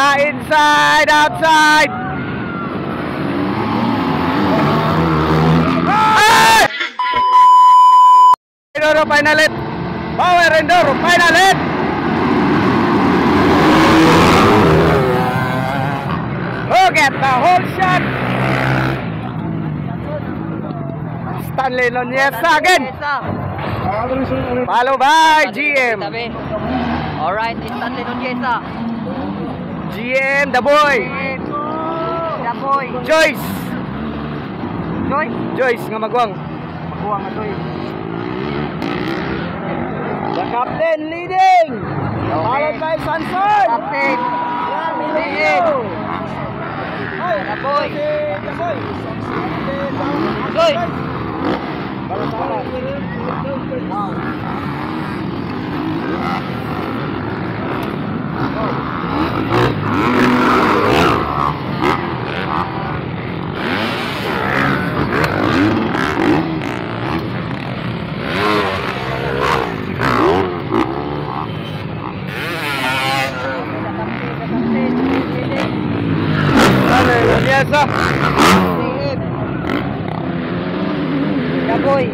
Ala, inside, outside. Hey! Enduro final hit. Power Enduro final hit. Look at the whole shot. Stanley Nunez again. Follow by GM. Alright, Stanley Nunez. GM, the boy. The boy. Joyce. Joyce? Joyce nga magwang. Magwang nga Joyce. The captain leading. Followed by Sanford. Captain. Leading. The boy. Joyce. Biasa. The boy.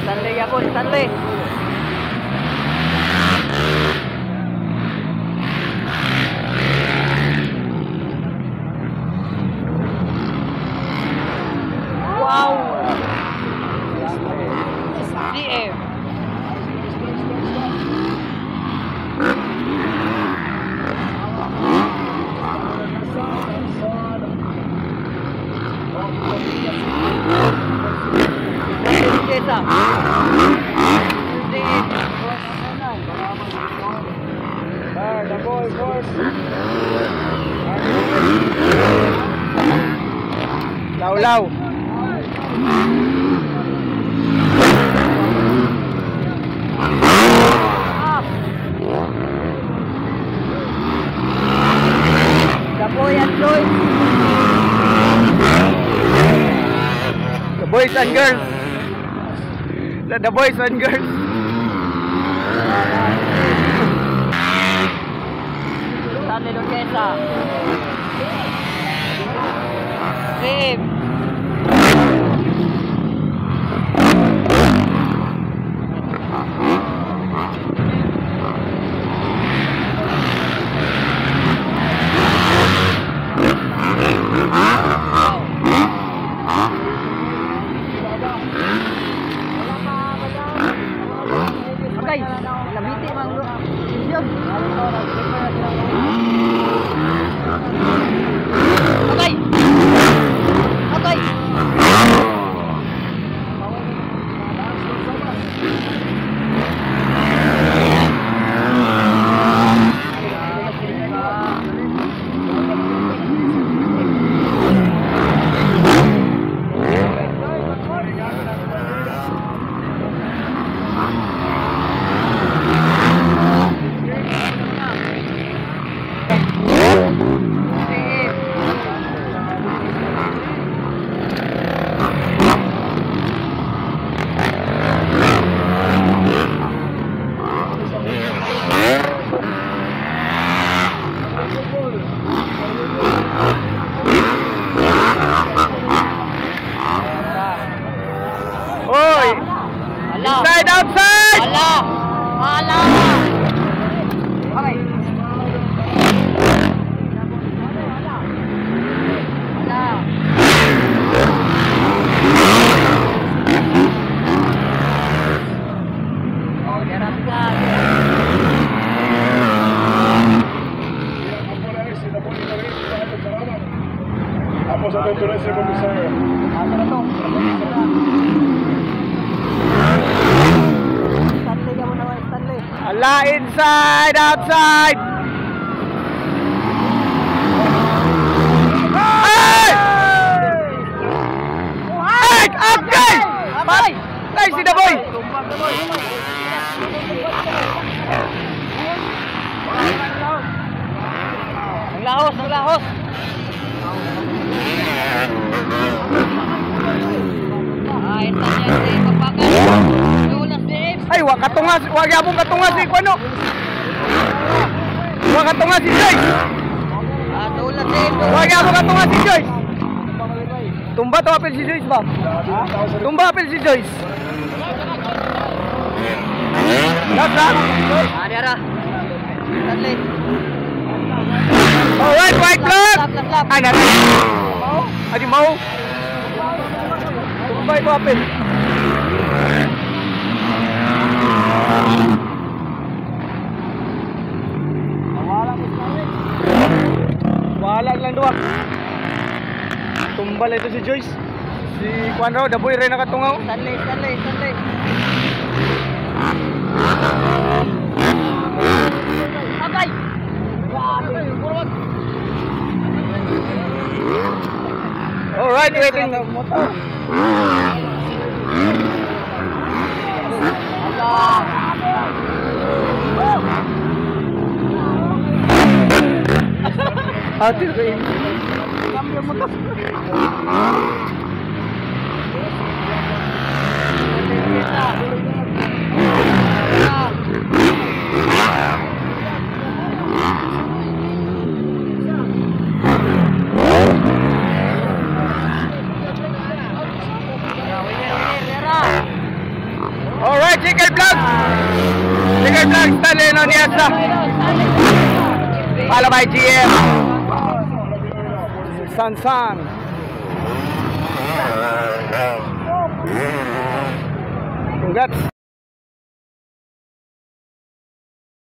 Stanley ya boy, Stanley. Wow. GM. Law-law. The boy and Joyce. The boys and girls. The boys and girls. Stanley Nunez. Save. Okay, labiti mang yun. Okay. Okay. Oi! Inside, outside! Ala! Ala! Okay. Ala! Oh, garap ka. Vamos a capturar ese comisario. Stanley ka muna, Stanley. Ala, inside, outside. Hey! Hey! Okay! Abay! Hey, si The Boy! Tumbang The Boy. Ahos. Ay, ito niya si Papakan. Tulas din. Ay, wa katungas, wa gyapon katungas si kuno. Wa katungas si Joyce. Tulas din. Wa gyapon katungas si Joyce. Tumba to apel si Joyce ba? Tumba apel si Joyce. Last. Diara. Stanley. Alright, white flag. Lap. Ay, naray. Adi mau. Tumba ito apel. Wala lang dua. Tumbal ito si Joyce. Si Juan raw, daboy rin nakatungaw. Stanley. Agay. Alright, waiting. Atir ko ini. Cambio motor. Alright, chicken vlog. Chicken vlog, Stanley no Niasa. Follow by GM. San. Congrats.